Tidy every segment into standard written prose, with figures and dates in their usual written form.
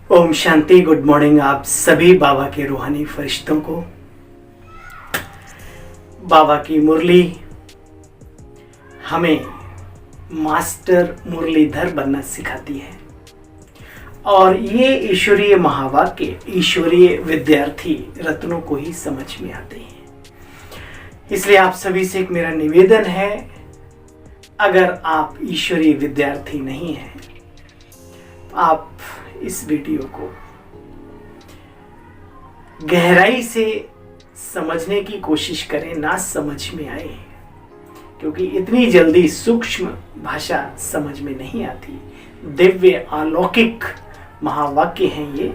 Om Shanti. Good morning आप सभी बाबा के रूहानी फरिश्तों को। बाबा की मुरली हमें मास्टर मुरलीधर बनना सिखाती है और ये ईश्वरीय महावाक्य ईश्वरीय विद्यार्थी रत्नों को ही समझ में आते हैं। इसलिए आप सभी से एक मेरा निवेदन है, अगर आप ईश्वरीय विद्यार्थी नहीं हैं आप इस वीडियो को गहराई से समझने की कोशिश करें, ना समझ में आए, क्योंकि इतनी जल्दी सूक्ष्म भाषा समझ में नहीं आती। दिव्य अलौकिक महावाक्य हैं ये।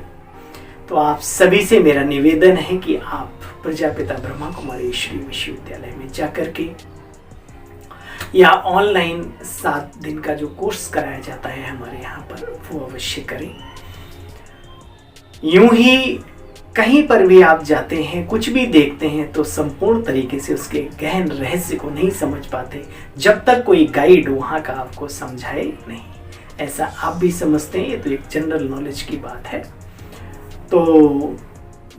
तो आप सभी से मेरा निवेदन है कि आप प्रजापिता ब्रह्मा कुमारी ईश्वरीय विश्वविद्यालय में जाकर के या ऑनलाइन 7 दिन का जो कोर्स कराया जाता है हमारे यहाँ पर, वो अवश्य करें। यूं ही कहीं पर भी आप जाते हैं, कुछ भी देखते हैं तो संपूर्ण तरीके से उसके गहन रहस्य को नहीं समझ पाते जब तक कोई गाइड वहाँ का आपको समझाए नहीं। ऐसा आप भी समझते हैं, ये तो एक जनरल नॉलेज की बात है। तो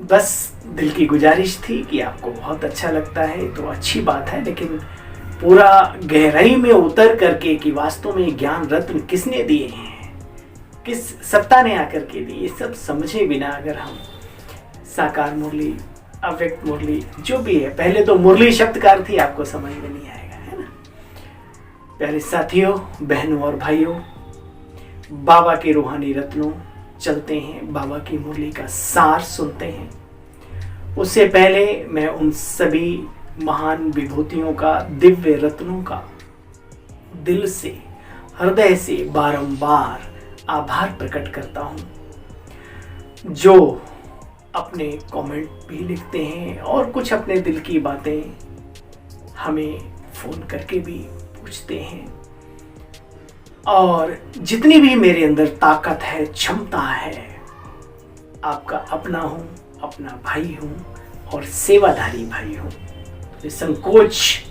बस दिल की गुजारिश थी कि आपको बहुत अच्छा लगता है तो अच्छी बात है, लेकिन पूरा गहराई में उतर करके कि वास्तव में ज्ञान रत्न किसने दिए हैं, किस सत्ता ने आकर के दिए, ये सब समझे बिना अगर हम साकार मुरली, अव्यक्त मुरली जो भी है, पहले तो मुरली शब्द का अर्थ ही आपको समझ में नहीं आएगा, है ना। प्यारे साथियों, बहनों और भाइयों, बाबा के रूहानी रत्नों चलते हैं, बाबा की मुरली का सार सुनते हैं। उससे पहले मैं उन सभी महान विभूतियों का, दिव्य रत्नों का दिल से, हृदय से बारंबार आभार प्रकट करता हूं, जो अपने कमेंट भी लिखते हैं और कुछ अपने दिल की बातें हमें फोन करके भी पूछते हैं। और जितनी भी मेरे अंदर ताकत है, क्षमता है, आपका अपना हूं, अपना भाई हूं और सेवाधारी भाई हूं। संकोच,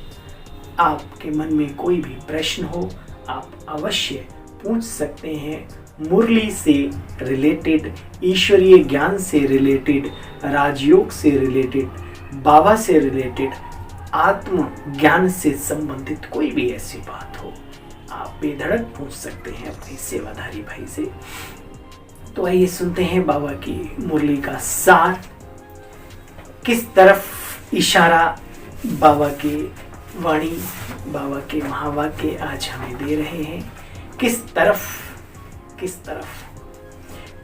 आपके मन में कोई भी प्रश्न हो आप अवश्य पूछ सकते हैं। मुरली से रिलेटेड, ईश्वरीय ज्ञान से रिलेटेड, राजयोग से रिलेटेड, बाबा से रिलेटेड, आत्म ज्ञान से संबंधित कोई भी ऐसी बात हो आप बेधड़क पूछ सकते हैं अपने सेवाधारी भाई से। तो आइए सुनते हैं बाबा की मुरली का सार। किस तरफ इशारा बाबा की वाणी, बाबा के महावाक्य आज हमें दे रहे हैं। किस तरफ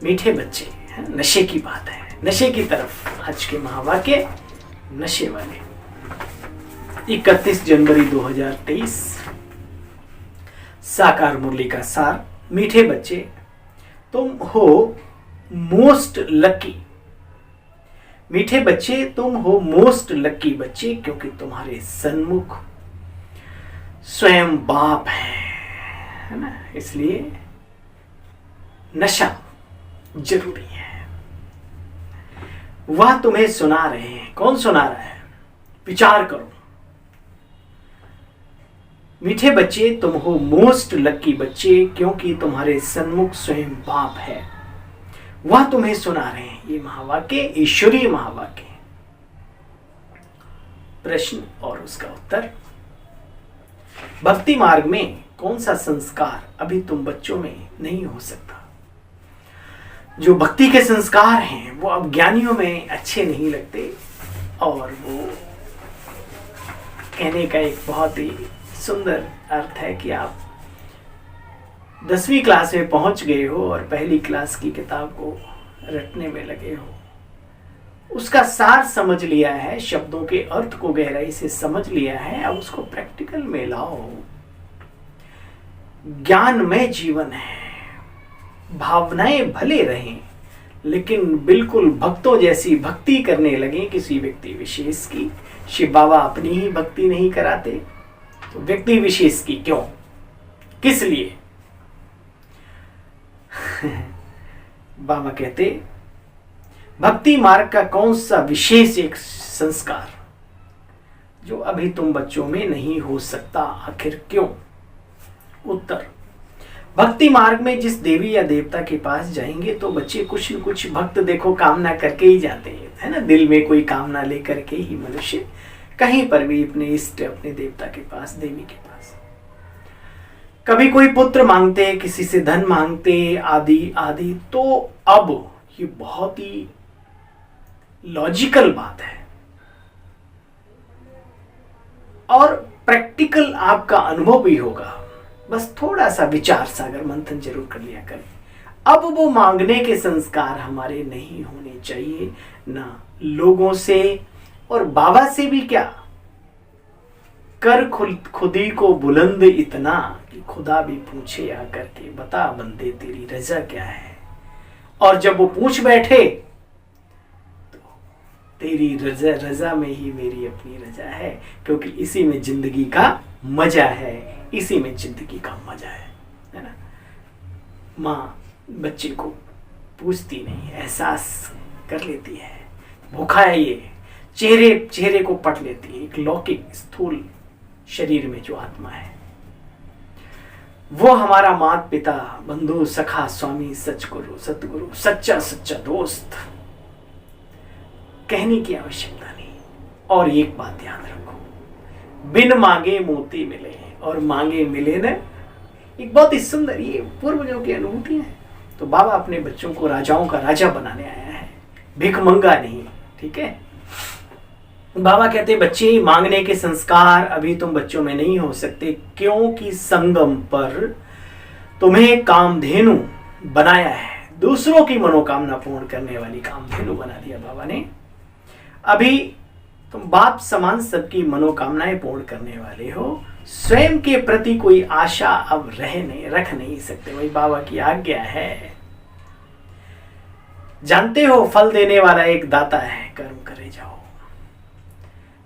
मीठे बच्चे हैं, नशे की बात है, नशे की तरफ आज के महावाक्य नशे वाले। 31 जनवरी 2023 साकार मुरली का सार। मीठे बच्चे, तुम हो मोस्ट लकी। मीठे बच्चे, तुम हो मोस्ट लकी बच्चे, क्योंकि तुम्हारे सन्मुख स्वयं बाप है ना। इसलिए नशा जरूरी है। वह तुम्हें सुना रहे हैं। कौन सुना रहा है? विचार करो। मीठे बच्चे, तुम हो मोस्ट लकी बच्चे, क्योंकि तुम्हारे सन्मुख स्वयं बाप है। वह तुम्हें सुना रहे हैं। ये महावाक्य ईश्वरीय महावाक्य है। प्रश्न और उसका उत्तर। भक्ति मार्ग में कौन सा संस्कार अभी तुम बच्चों में नहीं हो सकता? जो भक्ति के संस्कार हैं वो अब ज्ञानियों में अच्छे नहीं लगते, और वो कहने का एक बहुत ही सुंदर अर्थ है कि आप 10वीं क्लास में पहुंच गए हो और पहली क्लास की किताब को रटने में लगे हो, उसका सार समझ लिया है, शब्दों के अर्थ को गहराई से समझ लिया है, अब उसको प्रैक्टिकल में लाओ। ज्ञान में जीवन है। भावनाएं भले रहें, लेकिन बिल्कुल भक्तों जैसी भक्ति करने लगे किसी व्यक्ति विशेष की। शिव बाबा अपनी ही भक्ति नहीं कराते तो व्यक्ति विशेष की क्यों, किस लिए? बाबा कहते, भक्ति मार्ग का कौन सा विशेष एक संस्कार जो अभी तुम बच्चों में नहीं हो सकता, आखिर क्यों? उत्तर, भक्ति मार्ग में जिस देवी या देवता के पास जाएंगे तो बच्चे कुछ न कुछ भक्त देखो कामना करके ही जाते हैं, है ना। दिल में कोई कामना लेकर के ही मनुष्य कहीं पर भी अपने इष्ट, अपने देवता के पास, देवी के पास, कभी कोई पुत्र मांगते, किसी से धन मांगते, आदि आदि। तो अब ये बहुत ही लॉजिकल बात है और प्रैक्टिकल आपका अनुभव भी होगा। बस थोड़ा सा विचार सागर मंथन जरूर कर लिया करें। अब वो मांगने के संस्कार हमारे नहीं होने चाहिए, ना लोगों से और बाबा से भी। क्या कर खुदी को बुलंद इतना कि खुदा भी पूछे आकर के, बता बंदे तेरी रजा क्या है। और जब वो पूछ बैठे तो तेरी रजा में ही मेरी अपनी रजा है, क्योंकि इसी में जिंदगी का मजा है, इसी में जिंदगी का मजा है ना। माँ बच्चे को पूछती नहीं, एहसास कर लेती है, भूखा है ये, चेहरे को पट लेती है। एक लौकिक स्थूल शरीर में जो आत्मा है वो हमारा माता पिता, बंधु, सखा, स्वामी, सचगुरु, सतगुरु, सच्चा दोस्त, कहने की आवश्यकता नहीं। और एक बात याद रखो, बिन मांगे मोती मिले और मांगे मिले न। एक बहुत ही सुंदर ये पूर्वजों की अनुभूति है। तो बाबा अपने बच्चों को राजाओं का राजा बनाने आया है, भिखमंगा नहीं, ठीक है। बाबा कहते बच्चे, मांगने के संस्कार अभी तुम बच्चों में नहीं हो सकते, क्योंकि संगम पर तुम्हें कामधेनु बनाया है। दूसरों की मनोकामना पूर्ण करने वाली कामधेनु बना दिया बाबा ने। अभी तुम बाप समान सबकी मनोकामनाएं पूर्ण करने वाले हो। स्वयं के प्रति कोई आशा अब रख नहीं सकते, वही बाबा की आज्ञा है। जानते हो फल देने वाला एक दाता है, कर्म करे जाओ।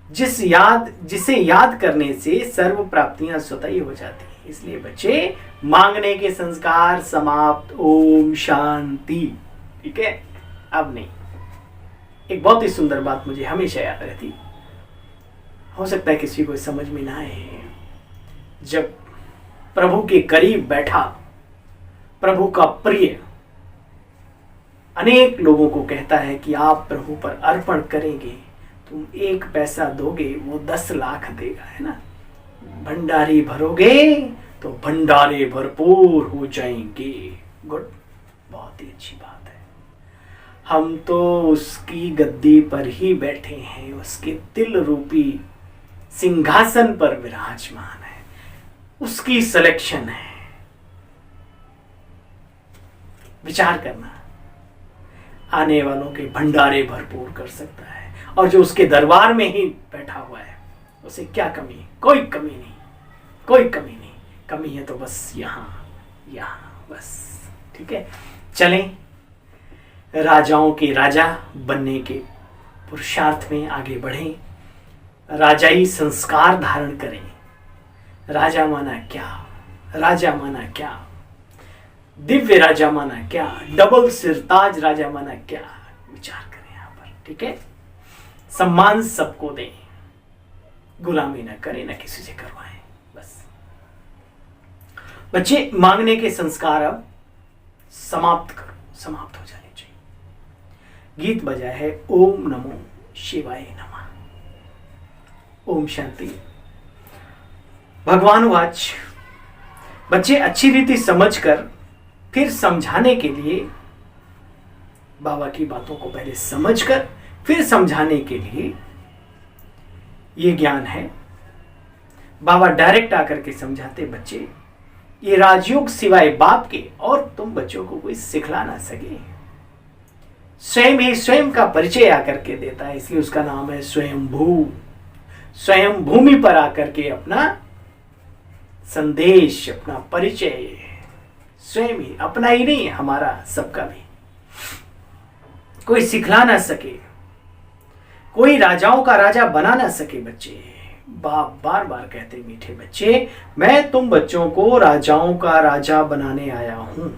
जिसे याद करने से सर्व प्राप्तियां स्वतः ही हो जाती हैं। इसलिए बच्चे, मांगने के संस्कार समाप्त। ओम शांति। ठीक है, अब नहीं। एक बहुत ही सुंदर बात मुझे हमेशा याद रहती, हो सकता है किसी को समझ में ना आए। जब प्रभु के करीब बैठा, प्रभु का प्रिय अनेक लोगों को कहता है कि आप प्रभु पर अर्पण करेंगे, तुम 1 पैसा दोगे वो 10 लाख देगा, है ना। भंडारी भरोगे तो भंडारे भरपूर हो जाएंगे। गुड, बहुत ही अच्छी बात है। हम तो उसकी गद्दी पर ही बैठे हैं, उसके तिल रूपी सिंहासन पर विराजमान है, उसकी सिलेक्शन है। विचार करना, आने वालों के भंडारे भरपूर कर सकता है, और जो उसके दरबार में ही बैठा हुआ है उसे क्या कमी है? कोई कमी नहीं, कोई कमी नहीं। कमी है तो बस यहाँ बस। ठीक है, चलें राजाओं के राजा बनने के पुरुषार्थ में आगे बढ़ें, राजाई संस्कार धारण करें। राजा माना क्या, राजा माना क्या, दिव्य राजा माना क्या, डबल सिरताज राजा माना क्या, विचार करें यहाँ पर। ठीक है, सम्मान सबको दें, गुलामी ना करें, ना किसी से करवाएं। बस बच्चे, मांगने के संस्कार अब समाप्त हो जाने चाहिए। गीत बजा है ओम नमो शिवाय नमः। ओम शांति। भगवान वाच। बच्चे, अच्छी रीति समझकर फिर समझाने के लिए, बाबा की बातों को पहले समझकर फिर समझाने के लिए ये ज्ञान है। बाबा डायरेक्ट आकर के समझाते, बच्चे ये राजयोग सिवाय बाप के और तुम बच्चों को कोई सिखला ना सके। स्वयं ही स्वयं का परिचय आकर के देता है, इसलिए उसका नाम है स्वयंभू। स्वयं भूमि पर आकर के अपना संदेश, अपना परिचय स्वयं ही, अपना ही नहीं, हमारा सबका भी, कोई सिखला ना सके, कोई राजाओं का राजा बना ना सके। बच्चे, बाप बार बार कहते, मीठे बच्चे, मैं तुम बच्चों को राजाओं का राजा बनाने आया हूं।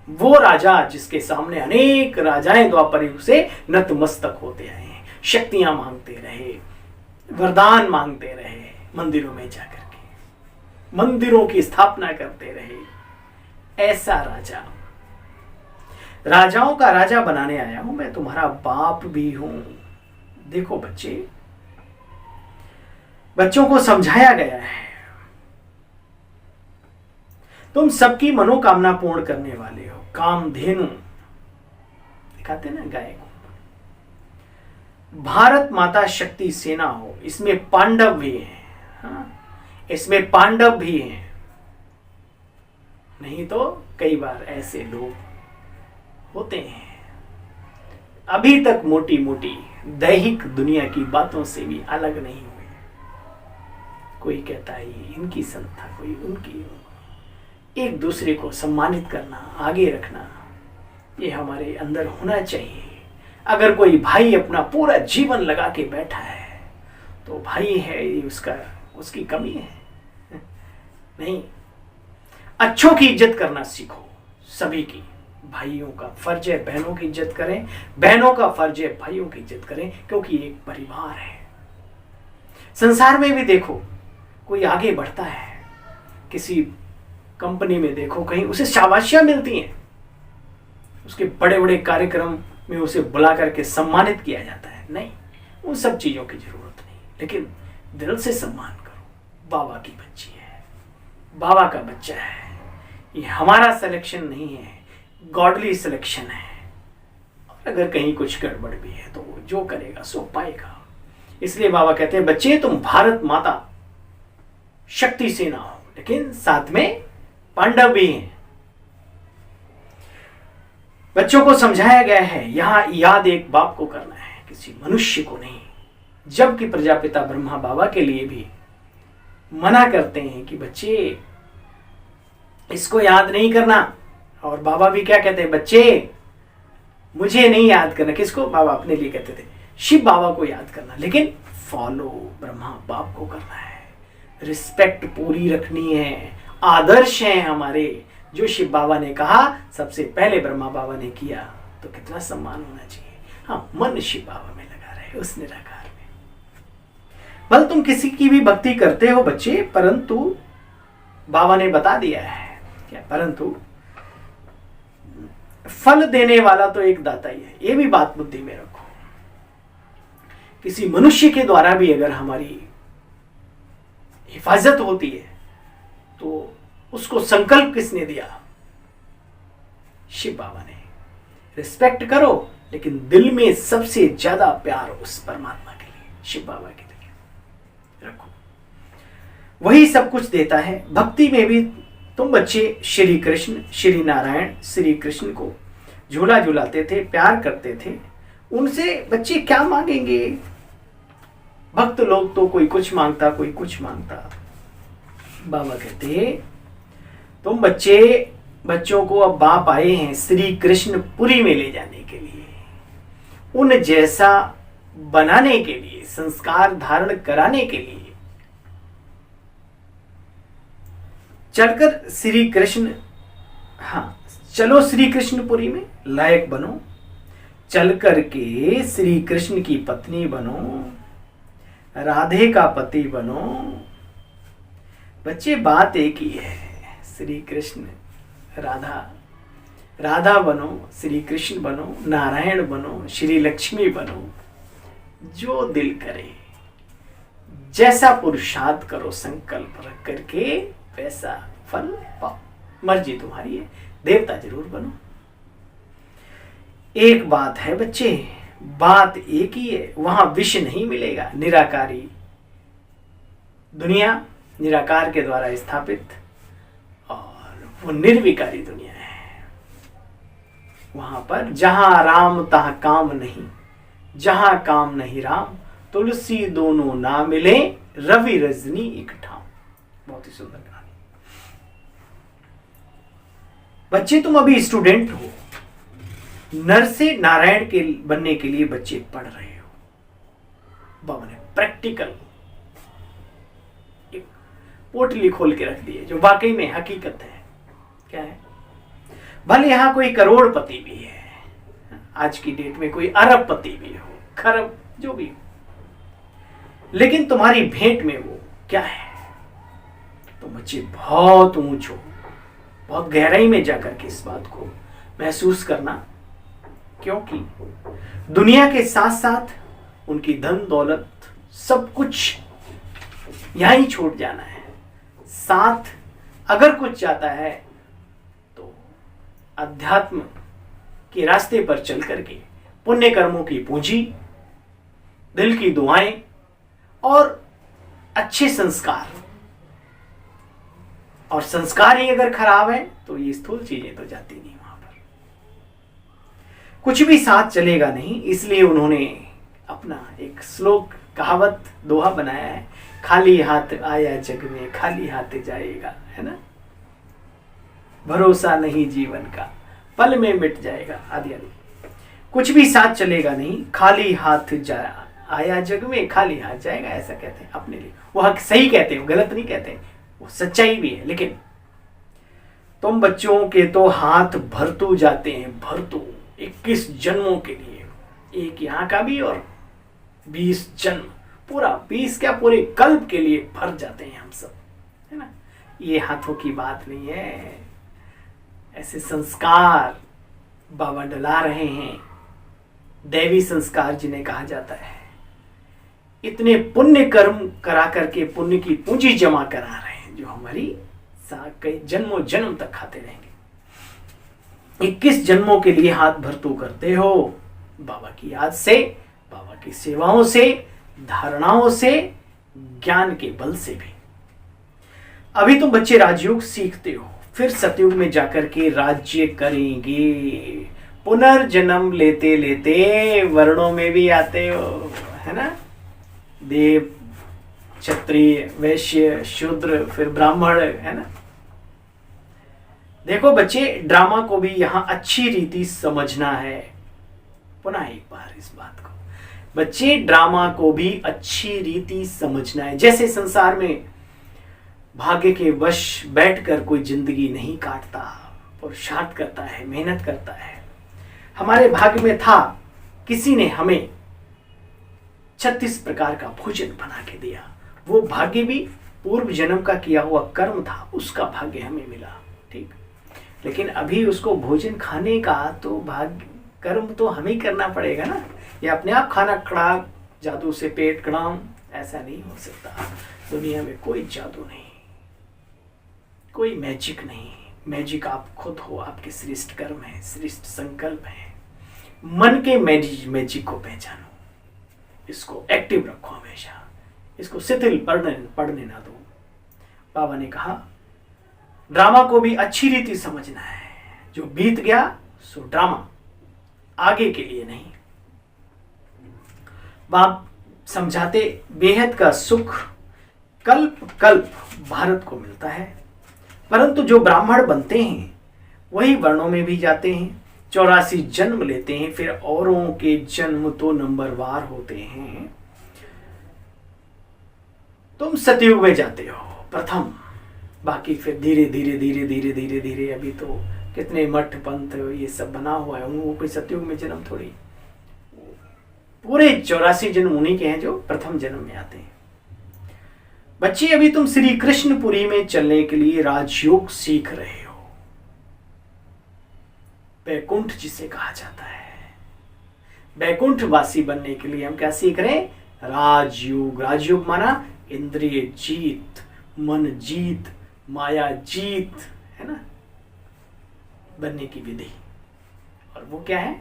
वो राजा जिसके सामने अनेक राजाएं द्वापर युग से नतमस्तक होते आए हैं, शक्तियां मांगते रहे, वरदान मांगते रहे मंदिरों में जाकर के। मंदिरों की स्थापना करते रहे। ऐसा राजा, राजाओं का राजा बनाने आया हूं मैं, तुम्हारा बाप भी हूं। देखो बच्चे, बच्चों को समझाया गया है, तुम सबकी मनोकामना पूर्ण करने वाले हो। कामधेनु दिखाते ना गाय को। भारत माता शक्ति सेना हो, इसमें पांडव भी हैं। हाँ? इसमें पांडव भी हैं। नहीं तो कई बार ऐसे लोग होते हैं, अभी तक मोटी मोटी दैहिक दुनिया की बातों से भी अलग नहीं हुए। कोई कहता है इनकी संस्था, कोई उनकी। एक दूसरे को सम्मानित करना, आगे रखना, ये हमारे अंदर होना चाहिए। अगर कोई भाई अपना पूरा जीवन लगा के बैठा है तो भाई है, ये उसकी कमी है नहीं। अच्छों की इज्जत करना सीखो, सभी की। भाइयों का फर्ज है बहनों की इज्जत करें, बहनों का फर्ज है भाइयों की इज्जत करें, क्योंकि एक परिवार है। संसार में भी देखो, कोई आगे बढ़ता है, किसी कंपनी में देखो, कहीं उसे शाबाशियां मिलती हैं, उसके बड़े बड़े कार्यक्रम में उसे बुला करके सम्मानित किया जाता है। नहीं, उन सब चीजों की जरूरत नहीं, लेकिन दिल से सम्मान करो। बाबा की बच्ची है, बाबा का बच्चा है, ये हमारा सिलेक्शन नहीं है, गॉडली सिलेक्शन है। और अगर कहीं कुछ गड़बड़ भी है तो वो जो करेगा सो पाएगा। इसलिए बाबा कहते हैं, बच्चे तुम भारत माता शक्ति सेना हो, लेकिन साथ में पांडव भी हैं। बच्चों को समझाया गया है, यहां याद एक बाप को करना है, किसी मनुष्य को नहीं। जबकि प्रजापिता ब्रह्मा बाबा के लिए भी मना करते हैं कि बच्चे इसको याद नहीं करना। और बाबा भी क्या कहते हैं, बच्चे मुझे नहीं याद करना। किसको? बाबा अपने लिए कहते थे, शिव बाबा को याद करना, लेकिन फॉलो ब्रह्मा बाप को करना है। रिस्पेक्ट पूरी रखनी है। आदर्श हैं हमारे, जो शिव बाबा ने कहा सबसे पहले ब्रह्मा बाबा ने किया, तो कितना सम्मान होना चाहिए। हाँ, मन शिव बाबा में लगा रहे, उस निराकार में। भले तुम किसी की भी भक्ति करते हो बच्चे, परंतु बाबा ने बता दिया है क्या, परंतु फल देने वाला तो एक दाता ही है। ये भी बात बुद्धि में रखो। किसी मनुष्य के द्वारा भी अगर हमारी हिफाजत होती है तो उसको संकल्प किसने दिया? शिव बाबा ने। रिस्पेक्ट करो, लेकिन दिल में सबसे ज्यादा प्यार उस परमात्मा के लिए, शिव बाबा के लिए रखो। वही सब कुछ देता है। भक्ति में भी तुम बच्चे श्री कृष्ण, श्री नारायण, श्री कृष्ण को झूला झूलाते थे, प्यार करते थे। उनसे बच्चे क्या मांगेंगे? भक्त लोग तो कोई कुछ मांगता, कोई कुछ मांगता। बाबा कहते तुम बच्चों को अब बाप आए हैं श्री कृष्ण पुरी में ले जाने के लिए, उन जैसा बनाने के लिए, संस्कार धारण कराने के लिए। चलकर श्री कृष्ण, हाँ चलो श्री कृष्णपुरी में, लायक बनो। चल करके श्री कृष्ण की पत्नी बनो, राधे का पति बनो। बच्चे बात एक ही है, श्री कृष्ण राधा बनो, श्री कृष्ण बनो, नारायण बनो, श्री लक्ष्मी बनो। जो दिल करे, जैसा पुरुषार्थ करो, संकल्प रख करके वैसा फल पाओ। मर्जी तुम्हारी है, देवता जरूर बनो। एक बात है बच्चे, बात एक ही है, वहां विष नहीं मिलेगा। निराकारी दुनिया, निराकार के द्वारा स्थापित, और वो निर्विकारी दुनिया है। वहां पर जहां राम तहां काम नहीं, जहां काम नहीं राम, तुलसी दोनों ना मिले, रवि रजनी एक ठाम। बहुत ही सुंदर कहानी। बच्चे तुम अभी स्टूडेंट हो, नर से नारायण के बनने के लिए बच्चे पढ़ रहे हो। बाबा ने प्रैक्टिकल एक पोटली खोल के रख दी है, जो वाकई में हकीकत है। क्या है? भले यहां कोई करोड़पति भी है, आज की डेट में कोई अरबपति भी हो, खरब जो भी हो, लेकिन तुम्हारी भेंट में वो क्या है? तो बच्चे बहुत ऊंच हो, बहुत गहराई में जाकर के इस बात को महसूस करना, क्योंकि दुनिया के साथ साथ उनकी धन दौलत सब कुछ यहां ही छूट जाना है। साथ अगर कुछ जाता है तो अध्यात्म के रास्ते पर चल करके पुण्य कर्मों की पूंजी, दिल की दुआएं और अच्छे संस्कार। और संस्कार ही अगर खराब है तो ये स्थूल चीजें तो जाती नहीं वहां पर, कुछ भी साथ चलेगा नहीं। इसलिए उन्होंने अपना एक श्लोक, कहावत, दोहा बनाया है, खाली हाथ आया जग में खाली हाथ जाएगा, है ना। भरोसा नहीं जीवन का, पल में मिट जाएगा आदि आदि। कुछ भी साथ चलेगा नहीं, खाली हाथ आया जग में खाली हाथ जाएगा, ऐसा कहते हैं अपने लिए। वो हक सही कहते हैं, गलत नहीं कहते हैं, वो सच्चाई भी है। लेकिन तुम बच्चों के तो हाथ भरतू जाते हैं, भरतू 21 जन्मों के लिए, एक यहाँ का भी और 20 जन्म, पूरा 20 क्या पूरे कल्प के लिए भर जाते हैं हम सब, है ना। ये हाथों की बात नहीं है, ऐसे संस्कार बाबा डला रहे हैं, दैवी संस्कार जिन्हें कहा जाता है। इतने पुण्य कर्म करा करके पुण्य की पूंजी जमा करा रहे हैं जो हमारी कई जन्मों जन्म तक खाते रहेंगे। 21 जन्मों के लिए हाथ भरतू करते हो, बाबा की याद से, बाबा की सेवाओं से, धारणाओं से, ज्ञान के बल से भी। अभी तुम बच्चे राजयोग सीखते हो, फिर सतयुग में जाकर के राज्य करेंगे। पुनर्जन्म लेते लेते वर्णों में भी आते हो, है ना। देव, क्षत्रिय, वैश्य, शूद्र, फिर ब्राह्मण, है ना। देखो बच्चे, ड्रामा को भी यहां अच्छी रीति समझना है। पुनः एक बार इस बात को, बच्चे ड्रामा को भी अच्छी रीति समझना है। जैसे संसार में भाग्य के वश बैठकर कोई जिंदगी नहीं काटता, पुरुषार्थ करता है, मेहनत करता है। हमारे भाग्य में था, किसी ने हमें 36 प्रकार का भोजन बना के दिया। वो भाग्य भी पूर्व जन्म का किया हुआ कर्म था, उसका भाग्य हमें मिला, ठीक। लेकिन अभी उसको भोजन खाने का तो भाग्य कर्म तो हमें ही करना पड़ेगा ना। या अपने आप खाना कड़ा, जादू से पेट कड़ाम, ऐसा नहीं हो सकता। दुनिया में कोई जादू नहीं, कोई मैजिक नहीं। मैजिक आप खुद हो, आपके श्रेष्ठ कर्म है, श्रेष्ठ संकल्प है। मन के मैजिक को पहचानो, इसको एक्टिव रखो हमेशा, इसको शिथिल पढ़ने ना दो। बाबा ने कहा ड्रामा को भी अच्छी रीति समझना है। जो बीत गया सो ड्रामा, आगे के लिए नहीं। बाप समझाते बेहद का सुख कल्प कल्प भारत को मिलता है, परंतु जो ब्राह्मण बनते हैं वही वर्णों में भी जाते हैं, 84 जन्म लेते हैं, फिर औरों के जन्म तो नंबरवार होते हैं। तुम सतयुग में जाते हो प्रथम, बाकी फिर धीरे धीरे धीरे धीरे धीरे धीरे अभी तो कितने मठ पंथ ये सब बना हुआ है, उनको कोई सतयुग में जन्म थोड़ी। पूरे 84 जन्म उन्हीं के हैं जो प्रथम जन्म में आते हैं। बच्चे अभी तुम श्री कृष्णपुरी में चलने के लिए राजयोग सीख रहे हो, बैकुंठ जिसे कहा जाता है। बैकुंठ वासी बनने के लिए हम क्या सीख रहे हैं? राजयोग। राजयोग माना इंद्रिय जीत, मन जीत, माया जीत, है ना, बनने की विधि। और वो क्या है?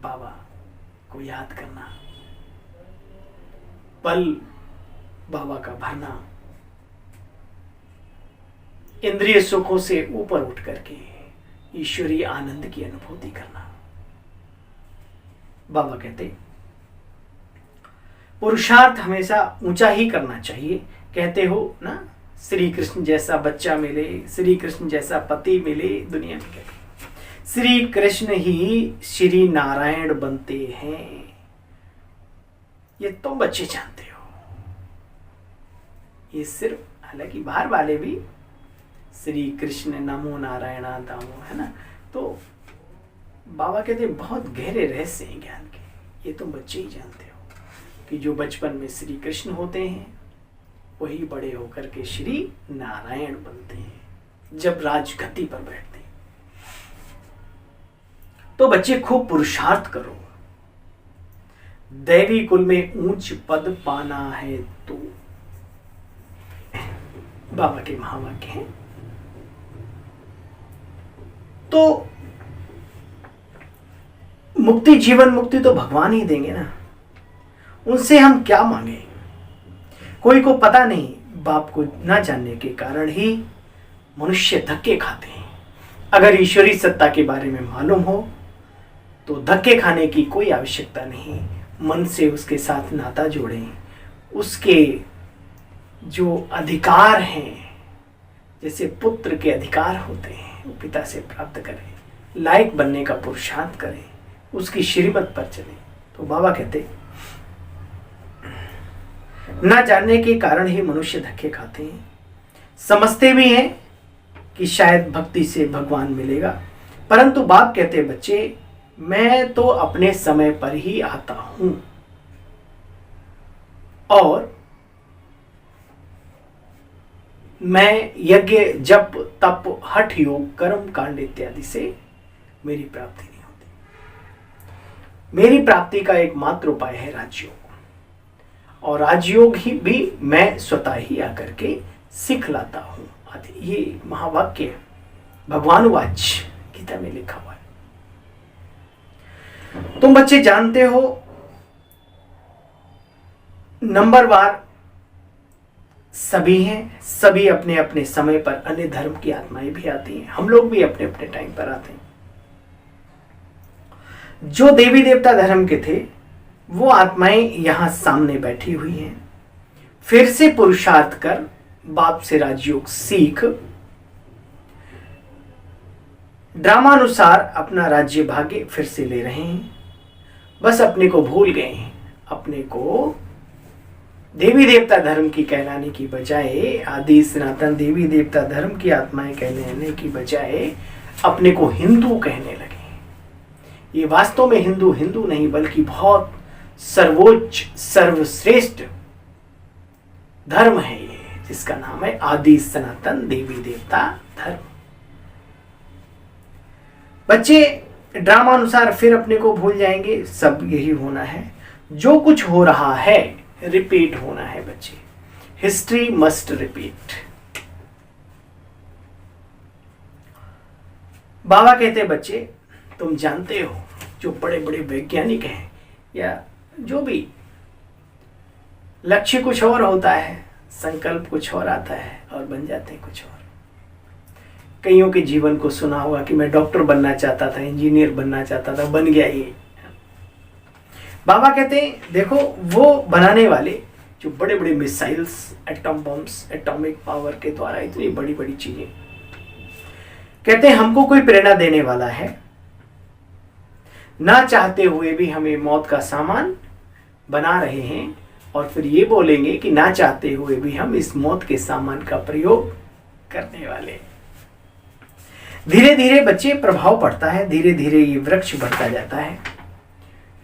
बाबा को याद करना, पल बाबा का भरना, इंद्रिय सुखों से ऊपर उठ करके ईश्वरीय आनंद की अनुभूति करना। बाबा कहते पुरुषार्थ हमेशा ऊंचा ही करना चाहिए। कहते हो ना, श्री कृष्ण जैसा बच्चा मिले, श्री कृष्ण जैसा पति मिले दुनिया में। कहते श्री कृष्ण ही श्री नारायण बनते हैं, ये तुम बच्चे जानते हो। ये सिर्फ, हालांकि बाहर वाले भी श्री कृष्ण नमो नारायण दामो, है ना, तो बाबा कहते बहुत गहरे रहस्य हैं ज्ञान के, ये तुम बच्चे ही जानते हो कि जो बचपन में श्री कृष्ण होते हैं वही बड़े होकर के श्री नारायण बनते हैं जब राजगद्दी पर बैठते हैं। तो बच्चे खूब पुरुषार्थ करो, दैवी कुल में ऊंच पद पाना है तो बाबा के महावाक्य हैं। तो मुक्ति, जीवन मुक्ति तो भगवान ही देंगे ना, उनसे हम क्या मांगे। कोई को पता नहीं, बाप को ना जानने के कारण ही मनुष्य धक्के खाते हैं। अगर ईश्वरी सत्ता के बारे में मालूम हो तो धक्के खाने की कोई आवश्यकता नहीं, मन से उसके साथ नाता जोड़ें, उसके जो अधिकार हैं, जैसे पुत्र के अधिकार होते हैं, वो पिता से प्राप्त करें, लायक बनने का पुरुषार्थ करें, उसकी श्रीमत पर चलें। तो बाबा कहते ना जानने के कारण ही मनुष्य धक्के खाते हैं, समझते भी हैं कि शायद भक्ति से भगवान मिलेगा, परंतु बाप कहते बच्चे मैं तो अपने समय पर ही आता हूं और मैं यज्ञ जप तप हठ योग कर्म कांड इत्यादि से मेरी प्राप्ति नहीं होती। मेरी प्राप्ति का एकमात्र उपाय है राजयोग, और राजयोग ही भी मैं स्वतः ही आकर के सीख लाता हूं। ये महावाक्य भगवानुवाच गीता में लिखा हुआ है। तुम बच्चे जानते हो नंबरवार सभी हैं, सभी अपने अपने समय पर, अन्य धर्म की आत्माएं भी आती हैं, हम लोग भी अपने अपने टाइम पर आते हैं। जो देवी देवता धर्म के थे वो आत्माएं यहां सामने बैठी हुई हैं। फिर से पुरुषार्थ कर बाप से राजयोग सीख ड्रामानुसार अपना राज्य भाग्य फिर से ले रहे हैं। बस अपने को भूल गए हैं, अपने को देवी देवता धर्म की कहलाने की बजाय, आदि सनातन देवी देवता धर्म की आत्माएं कहलाने की बजाय अपने को हिंदू कहने लगे। ये वास्तव में हिंदू हिंदू नहीं बल्कि बहुत सर्वोच्च सर्वश्रेष्ठ धर्म है ये, जिसका नाम है आदि सनातन देवी देवता धर्म। बच्चे ड्रामानुसार फिर अपने को भूल जाएंगे, सब यही होना है। जो कुछ हो रहा है रिपीट होना है बच्चे, हिस्ट्री मस्ट रिपीट। बाबा कहते बच्चे तुम जानते हो जो बड़े बड़े वैज्ञानिक हैं या जो भी, लक्ष्य कुछ और होता है, संकल्प कुछ और आता है और बन जाते हैं कुछ और। कईयों के जीवन को सुना होगा कि मैं डॉक्टर बनना चाहता था, इंजीनियर बनना चाहता था, बन गया ये। बाबा कहते हैं देखो वो बनाने वाले जो बड़े बड़े missiles, atom bombs, atomic power के द्वारा इतनी बड़ी बड़ी चीजें, कहते हैं हमको कोई प्रेरणा देने वाला है, ना चाहते हुए भी हमें मौत का सामान बना रहे हैं, और फिर ये बोलेंगे कि ना चाहते हुए भी हम इस मौत के सामान का प्रयोग करने वाले। धीरे धीरे बच्चे प्रभाव पड़ता है, धीरे धीरे ये वृक्ष बढ़ता जाता है।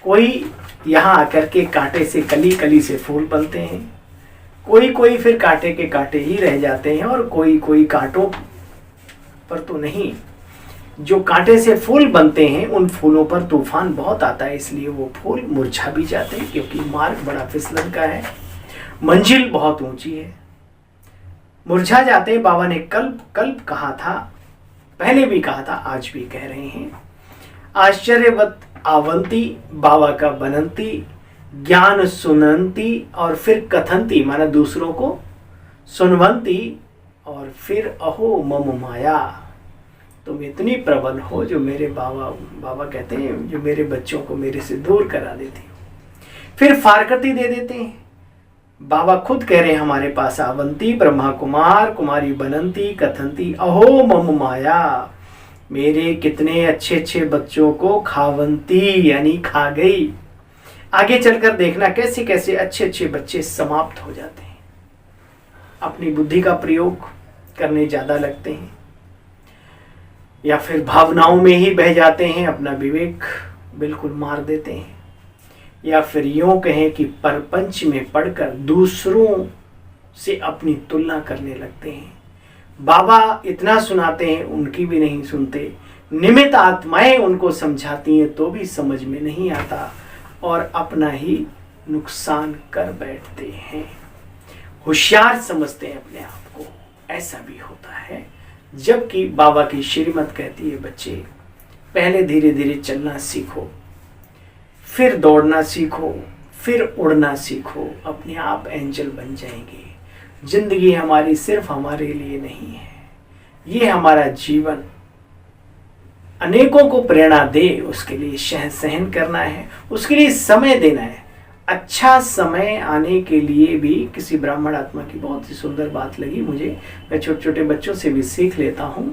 कोई यहाँ आकर के कांटे से कली, कली से फूल बनते हैं, कोई फिर कांटे के कांटे ही रह जाते हैं, और कोई कांटों पर तो नहीं। जो कांटे से फूल बनते हैं उन फूलों पर तूफान बहुत आता है, इसलिए वो फूल मुरझा भी जाते हैं, क्योंकि मार्ग बड़ा फिसलन का है, मंजिल बहुत ऊंची है, मुरझा जाते हैं। बाबा ने कल्प कहा था, पहले भी कहा था, आज भी कह रहे हैं। आश्चर्यवत आवंती बाबा का बनंती, ज्ञान सुनंती और फिर कथंती, माना दूसरों को सुनवंती, और फिर अहो मम माया, तुम इतनी प्रबल हो जो मेरे बाबा कहते हैं जो मेरे बच्चों को मेरे से दूर करा देती हो। फिर फारकती दे देते हैं। बाबा खुद कह रहे हैं हमारे पास, आवंती ब्रह्मा कुमार कुमारी बनंती कथंती अहो मम माया, मेरे कितने अच्छे अच्छे बच्चों को खावंती यानी खा गई। आगे चलकर देखना कैसे कैसे अच्छे अच्छे बच्चे समाप्त हो जाते हैं, अपनी बुद्धि का प्रयोग करने ज्यादा लगते हैं, या फिर भावनाओं में ही बह जाते हैं, अपना विवेक बिल्कुल मार देते हैं, या फिर यूं कहें कि परपंच में पढ़कर दूसरों से अपनी तुलना करने लगते हैं। बाबा इतना सुनाते हैं, उनकी भी नहीं सुनते। निमित्त आत्माएं उनको समझाती हैं तो भी समझ में नहीं आता और अपना ही नुकसान कर बैठते हैं। होशियार समझते हैं अपने आप को, ऐसा भी होता है। जबकि बाबा की श्रीमत कहती है, बच्चे पहले धीरे धीरे चलना सीखो, फिर दौड़ना सीखो, फिर उड़ना सीखो, अपने आप एंजल बन जाएंगे। जिंदगी हमारी सिर्फ हमारे लिए नहीं है, ये हमारा जीवन अनेकों को प्रेरणा दे, उसके लिए सहन करना है, उसके लिए समय देना है। अच्छा समय आने के लिए भी, किसी ब्राह्मण आत्मा की बहुत ही सुंदर बात लगी मुझे, मैं छोटे छोटे बच्चों से भी सीख लेता हूं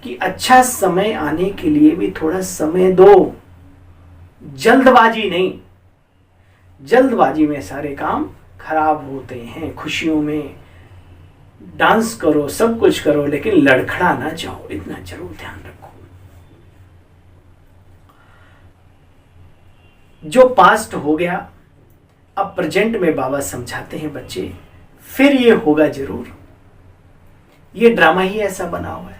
कि अच्छा समय आने के लिए भी थोड़ा समय दो, जल्दबाजी नहीं। जल्दबाजी में सारे काम खराब होते हैं। खुशियों में डांस करो, सब कुछ करो, लेकिन लड़खड़ा ना जाओ, इतना जरूर ध्यान रखो। जो पास्ट हो गया, अब प्रेजेंट में बाबा समझाते हैं, बच्चे फिर ये होगा जरूर। ये ड्रामा ही ऐसा बना हुआ है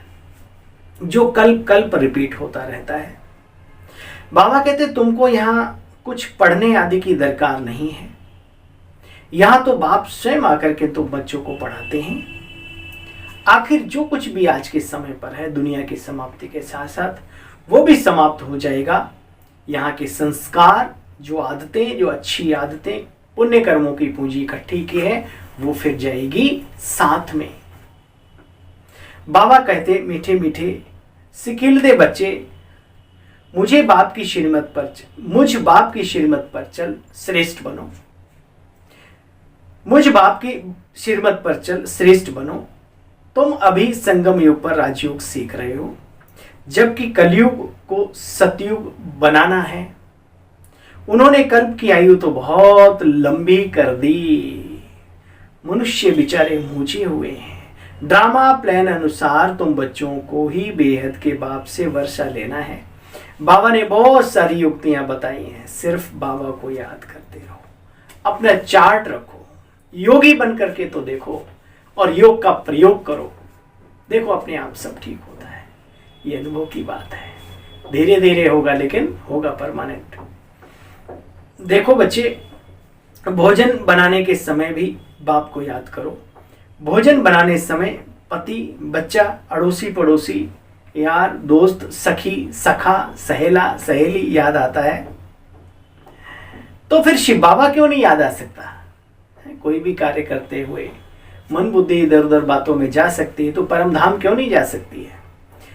जो कल कल पर रिपीट होता रहता है। बाबा कहते तुमको यहां कुछ पढ़ने आदि की दरकार नहीं है, यहां तो बाप स्वयं आकर के तुम बच्चों को पढ़ाते हैं। आखिर जो कुछ भी आज के समय पर है, दुनिया की समाप्ति के साथ साथ वो भी समाप्त हो जाएगा। यहाँ के संस्कार, जो आदतें, जो अच्छी आदतें, पुण्य कर्मों की पूंजी इकट्ठी की है, वो फिर जाएगी साथ में। बाबा कहते मीठे मीठे सिकिल दे बच्चे, मुझ बाप की श्रीमत पर चल श्रेष्ठ बनो। मुझ बाप की श्रीमत पर चल श्रेष्ठ बनो। तुम अभी संगम युग पर राजयोग सीख रहे हो, जबकि कलयुग को सतयुग बनाना है। उन्होंने कल्प की आयु तो बहुत लंबी कर दी, मनुष्य बेचारे मूझे हुए हैं। ड्रामा प्लान अनुसार तुम बच्चों को ही बेहद के बाप से वर्षा लेना है। बाबा ने बहुत सारी युक्तियां बताई हैं, सिर्फ बाबा को याद करते रहो, अपना चार्ट रखो, योगी बन करके तो देखो और योग का प्रयोग करो, देखो अपने आप सब ठीक होता है। ये अनुभव की बात है, धीरे धीरे होगा लेकिन होगा परमानेंट। देखो बच्चे, भोजन बनाने के समय भी बाप को याद करो। भोजन बनाने समय पति, बच्चा, अड़ोसी पड़ोसी, यार, दोस्त, सखी, सखा, सहेला, सहेली याद आता है, तो फिर शिव बाबा क्यों नहीं याद आ सकता? कोई भी कार्य करते हुए मन बुद्धि इधर उधर बातों में जा सकती है, तो परम धाम क्यों नहीं जा सकती है?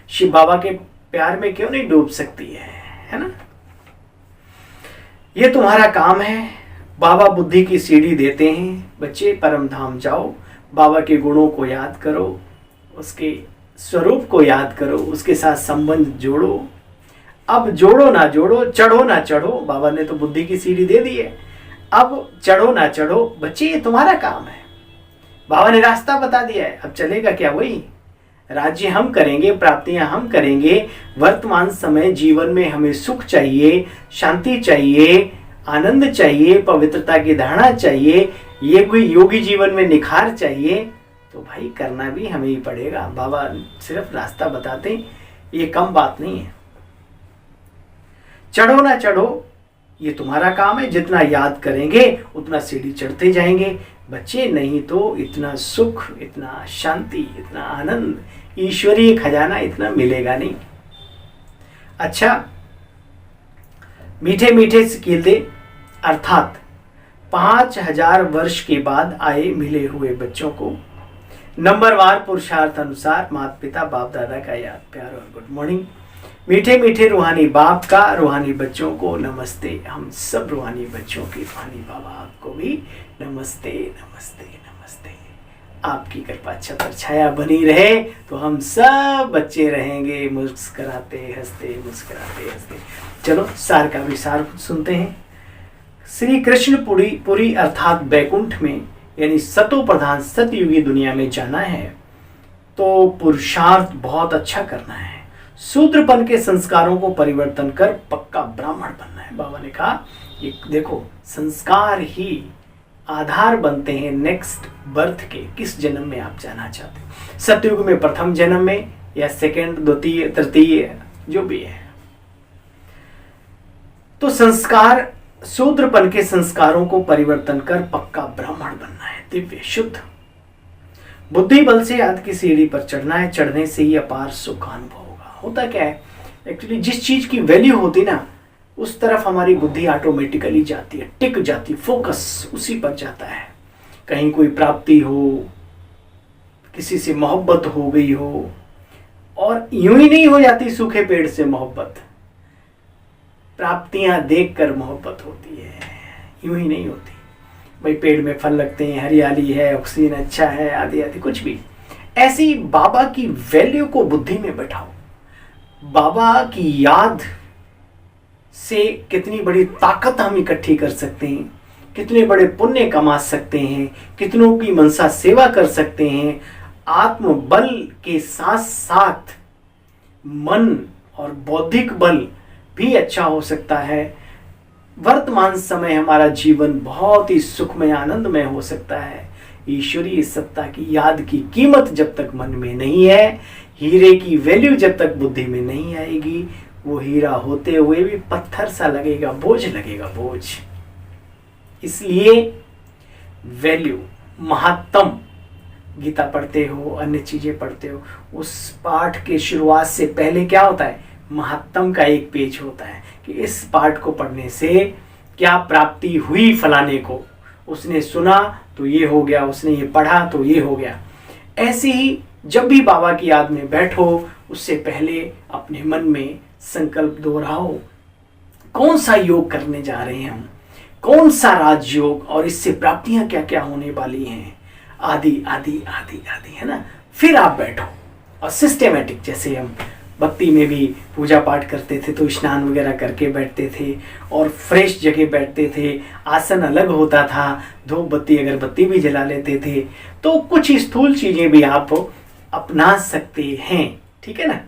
शिव बाबा के प्यार में क्यों नहीं डूब सकती है ना? ये तुम्हारा काम है। बाबा बुद्धि की सीढ़ी देते हैं, बच्चे परम धाम जाओ, बाबा के गुणों को याद करो, उसके स्वरूप को याद करो, उसके साथ संबंध जोड़ो। अब जोड़ो ना जोड़ो, चढ़ो ना चढ़ो, बाबा ने तो बुद्धि की सीढ़ी दे दी है, अब चढ़ो ना चढ़ो, बच्चे ये तुम्हारा काम है। बाबा ने रास्ता बता दिया है, अब चलेगा क्या? वही राज्य हम करेंगे, प्राप्तियां हम करेंगे। वर्तमान समय जीवन में हमें सुख चाहिए, शांति चाहिए, आनंद चाहिए, पवित्रता की धारणा चाहिए, ये कोई योगी जीवन में निखार चाहिए, तो भाई करना भी हमें ही पड़ेगा। बाबा सिर्फ रास्ता बताते, ये कम बात नहीं है। चढ़ो ना चढ़ो, ये तुम्हारा काम है, जितना याद करेंगे उतना सीढ़ी चढ़ते जाएंगे बच्चे, नहीं तो इतना सुख, इतना शांति, इतना आनंद, ईश्वरीय खजाना इतना मिलेगा नहीं। अच्छा, मीठे मीठे सिकिल दे, अर्थात 5000 वर्ष के बाद आए मिले हुए बच्चों को नंबरवार पुरुषार्थ अनुसार माता पिता बाप दादा का याद, प्यार और गुड मॉर्निंग। मीठे मीठे रूहानी बाप का रूहानी बच्चों को नमस्ते। हम सब रूहानी बच्चों के रूहानी बाबा आपको भी नमस्ते नमस्ते नमस्ते। आपकी कृपा छत्र छाया बनी रहे तो हम सब बच्चे रहेंगे मुस्कुराते हंसते, मुस्कुराते हंसते। चलो सार का विसार सुनते हैं। श्री कृष्ण पुरी अर्थात बैकुंठ में, यानी सतो प्रधान सतयुगी दुनिया में जाना है तो पुरुषार्थ बहुत अच्छा करना है। शूद्रपन के संस्कारों को परिवर्तन कर पक्का ब्राह्मण बनना है। बाबा ने कहा ये देखो, संस्कार ही आधार बनते हैं नेक्स्ट बर्थ के, किस जन्म में आप जाना चाहते हो, सतयुग में प्रथम जन्म में या सेकंड, द्वितीय, तृतीय, जो भी है। तो संस्कार, शूद्रपन के संस्कारों को परिवर्तन कर पक्का ब्राह्मण बनना है, दिव्य शुद्ध। बुद्धि बल से याद की सीढ़ी पर चढ़ना है, चढ़ने से ही अपार सुख अनुभव होगा। होता क्या है, एक्चुअली जिस चीज की वैल्यू होती ना, उस तरफ हमारी बुद्धि ऑटोमेटिकली जाती है, टिक जाती, फोकस उसी पर जाता है। कहीं कोई प्राप्ति हो, किसी से मोहब्बत हो गई हो, और यूं ही नहीं हो जाती सूखे पेड़ से मोहब्बत, प्राप्तियां देखकर मोहब्बत होती है, यूं ही नहीं होती। भाई पेड़ में फल लगते हैं, हरियाली है, ऑक्सीजन अच्छा है, आदि आदि, कुछ भी। ऐसी बाबा की वैल्यू को बुद्धि में बैठाओ। बाबा की याद से कितनी बड़ी ताकत हम इकट्ठी कर सकते हैं, कितने बड़े पुण्य कमा सकते हैं, कितनों की मनसा सेवा कर सकते हैं। आत्मबल के साथ साथ मन और बौद्धिक बल भी अच्छा हो सकता है। वर्तमान समय हमारा जीवन बहुत ही सुखमय, आनंदमय हो सकता है। ईश्वरीय सत्ता की याद की कीमत जब तक मन में नहीं है, हीरे की वैल्यू जब तक बुद्धि में नहीं आएगी, वो हीरा होते हुए भी पत्थर सा लगेगा, बोझ लगेगा, बोझ। इसलिए वैल्यू, महत्तम, गीता पढ़ते हो, अन्य चीजें पढ़ते हो, उस पाठ के शुरुआत से पहले क्या होता है, महत्तम का एक पेज होता है कि इस पाठ को पढ़ने से क्या प्राप्ति हुई फलाने को, उसने सुना तो ये हो गया, उसने ये पढ़ा तो ये हो गया। ऐसे ही जब भी बाबा की याद में बैठो, उससे पहले अपने मन में संकल्प दोहराओ, कौन सा योग करने जा रहे हैं हम, कौन सा राजयोग, और इससे प्राप्तियां क्या क्या होने वाली हैं, आदि आदि आदि आदि, है ना। फिर आप बैठो और सिस्टेमेटिक, जैसे हम भक्ति में भी पूजा पाठ करते थे तो स्नान वगैरह करके बैठते थे और फ्रेश जगह बैठते थे, आसन अलग होता था, धूप बत्ती अगरबत्ती भी जला लेते थे। तो कुछ स्थूल चीजें भी आप अपना सकते हैं, ठीक है ना।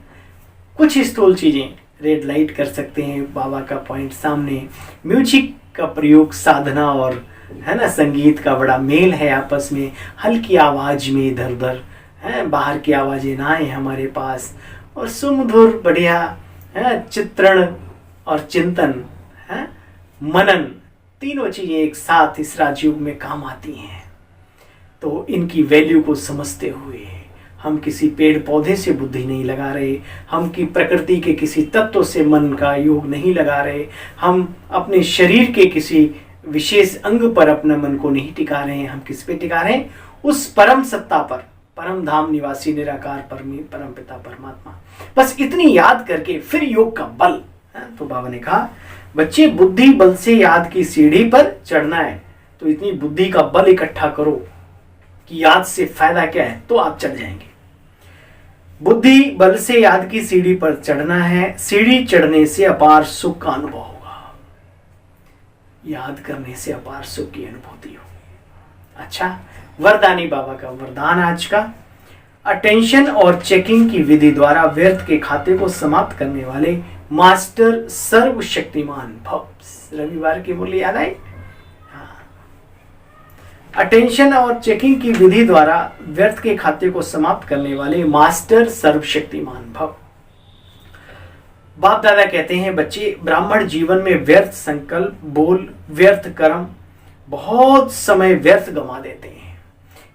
कुछ स्थूल चीजें, रेड लाइट कर सकते हैं, बाबा का पॉइंट सामने, म्यूजिक का प्रयोग, साधना और, है ना, संगीत का बड़ा मेल है आपस में, हल्की आवाज में इधर उधर, है, बाहर की आवाजें ना आए हमारे पास, और सुमधुर बढ़िया, है, चित्रण और चिंतन, है, मनन, तीनों चीजें एक साथ इस राजयोग में काम आती हैं। तो इनकी वैल्यू को समझते हुए हम किसी पेड़ पौधे से बुद्धि नहीं लगा रहे, हम की प्रकृति के किसी तत्व से मन का योग नहीं लगा रहे, हम अपने शरीर के किसी विशेष अंग पर अपने मन को नहीं टिका रहे हैं। हम किस पे टिका रहे हैं, उस परम सत्ता पर, परम धाम निवासी निराकार परम पिता परमात्मा। बस इतनी याद करके फिर योग का बल, तो बाबा ने कहा बच्चे बुद्धि बल से याद की सीढ़ी पर चढ़ना है, तो इतनी बुद्धि का बल इकट्ठा करो कि याद से फायदा क्या है, तो आप चढ़ जाएंगे। बुद्धि बल से याद की सीढ़ी पर चढ़ना है, सीढ़ी चढ़ने से अपार सुख का अनुभव होगा, याद करने से अपार सुख की अनुभूति होगी। अच्छा, वरदानी बाबा का वरदान आज का, अटेंशन और चेकिंग की विधि द्वारा व्यर्थ के खाते को समाप्त करने वाले मास्टर सर्वशक्तिमान भव। रविवार की मूल्य याद आई। अटेंशन और चेकिंग की विधि द्वारा व्यर्थ के खाते को समाप्त करने वाले मास्टर सर्वशक्तिमान भव। बाप दादा कहते हैं बच्चे, ब्राह्मण जीवन में व्यर्थ संकल्प, बोल, व्यर्थ कर्म, बहुत समय व्यर्थ गंवा देते हैं।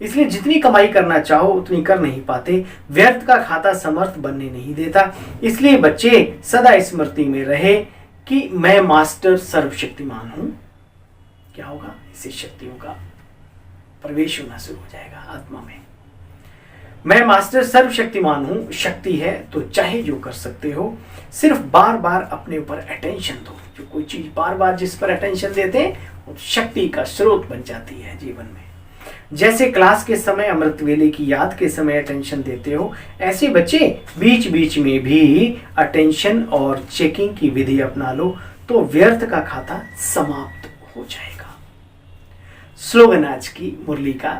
इसलिए जितनी कमाई करना चाहो उतनी कर नहीं पाते, व्यर्थ का खाता समर्थ बनने नहीं देता। इसलिए बच्चे सदा स्मृति में रहे कि मैं मास्टर सर्वशक्तिमान हूं। क्या होगा, इससे शक्तियों का प्रवेश होना शुरू हो जाएगा आत्मा में। मैं मास्टर सर्वशक्तिमान हूं, शक्ति है तो चाहे जो कर सकते हो, सिर्फ बार बार अपने ऊपर अटेंशन दो। जो कोई चीज बार बार जिस पर अटेंशन देते हैं वो शक्ति का स्रोत बन जाती है जीवन में। जैसे क्लास के समय, अमृत वेले की याद के समय अटेंशन देते हो, ऐसे बच्चे बीच बीच में भी अटेंशन और चेकिंग की विधि अपना लो, तो व्यर्थ का खाता समाप्त हो जाएगा। स्लोगन आज की मुरली का,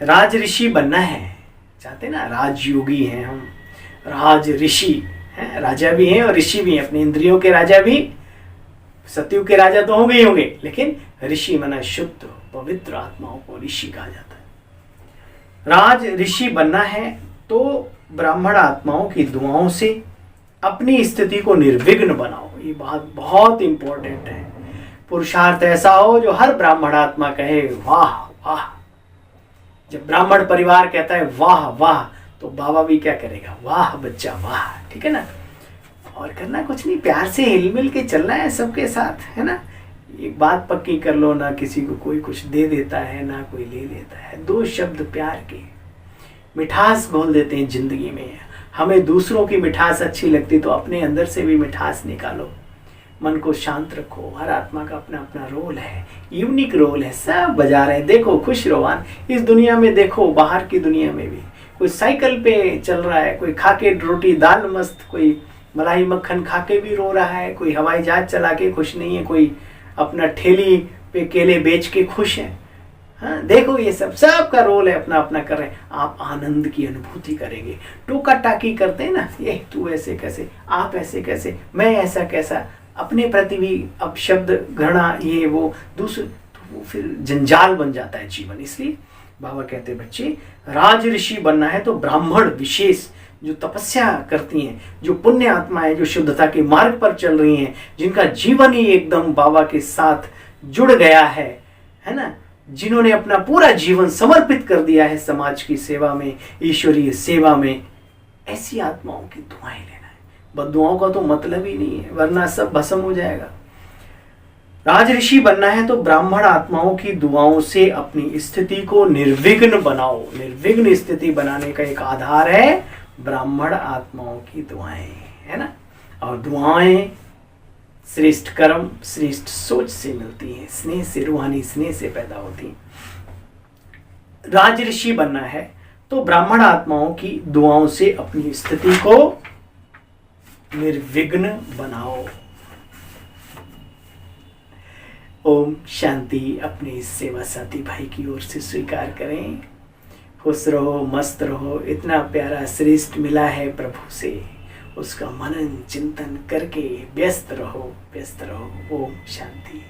राज ऋषि बनना है, चाहते ना, राजयोगी हैं हम, राज ऋषि हैं, राजा भी हैं और ऋषि भी हैं, अपने इंद्रियों के राजा भी। सतयुग के राजा तो होंगे ही होंगे, लेकिन ऋषि माना शुद्ध पवित्र आत्माओं को ऋषि कहा जाता है। राज ऋषि बनना है तो ब्राह्मण आत्माओं की दुआओं से अपनी स्थिति को निर्विघ्न बनाओ। ये बात बहुत इंपॉर्टेंट है। पुरुषार्थ ऐसा हो जो हर ब्राह्मण आत्मा कहे वाह वाह। जब ब्राह्मण परिवार कहता है वाह वाह, तो बाबा भी क्या करेगा, वाह बच्चा वाह, ठीक है ना। और करना कुछ नहीं, प्यार से हिल मिल के चलना है सबके साथ, है ना। एक बात पक्की कर लो, ना किसी को कोई कुछ दे देता है ना कोई ले लेता है। 2 शब्द प्यार के मिठास घोल देते हैं जिंदगी में। हमें दूसरों की मिठास अच्छी लगती तो अपने अंदर से भी मिठास निकालो। मन को शांत रखो। हर आत्मा का अपना अपना रोल है, यूनिक रोल है। सब बजा रहे हैं, देखो खुश रोवान इस दुनिया में। देखो बाहर की दुनिया में भी कोई साइकिल पे चल रहा है, कोई खाके रोटी दाल मस्त, कोई मलाई मक्खन खाके भी रो रहा है, कोई हवाई जहाज चला के खुश नहीं है, कोई अपना ठेली पे केले बेच के खुश है। हाँ देखो, ये सब का रोल है, अपना अपना कर रहे हैं। आप आनंद की अनुभूति करेंगे। टोका टाकी करते हैं ना, ये तू ऐसे कैसे, आप ऐसे कैसे, मैं ऐसा कैसा, अपने प्रति भी अब शब्द घृणा ये वो दूसरे, तो वो फिर जंजाल बन जाता है जीवन। इसलिए बाबा कहते हैं बच्चे, राज ऋषि बनना है तो ब्राह्मण विशेष जो तपस्या करती हैं, जो पुण्य आत्माएं, जो शुद्धता के मार्ग पर चल रही हैं, जिनका जीवन ही एकदम बाबा के साथ जुड़ गया है ना, जिन्होंने अपना पूरा जीवन समर्पित कर दिया है समाज की सेवा में, ईश्वरीय सेवा में, ऐसी आत्माओं की दुआएं लेना है। बद्दुआओं का तो मतलब ही नहीं है, वरना सब भस्म हो जाएगा। राजऋषि बनना है तो ब्राह्मण आत्माओं की दुआओं से अपनी स्थिति को निर्विघ्न बनाओ। निर्विघ्न स्थिति बनाने का एक आधार है ब्राह्मण आत्माओं की दुआएं, है ना। और दुआएं श्रेष्ठ कर्म, श्रेष्ठ सोच से मिलती हैं, स्नेह से, रूहानी स्नेह से पैदा होती हैं। राजऋषि बनना है तो ब्राह्मण आत्माओं की दुआओं से अपनी स्थिति को निर्विघ्न बनाओ। ओम शांति अपने इस सेवा साथी भाई की ओर से स्वीकार करें। खुश रहो, मस्त रहो। इतना प्यारा श्रेष्ठ मिला है प्रभु से, उसका मनन चिंतन करके व्यस्त रहो, व्यस्त रहो। ओम शांति।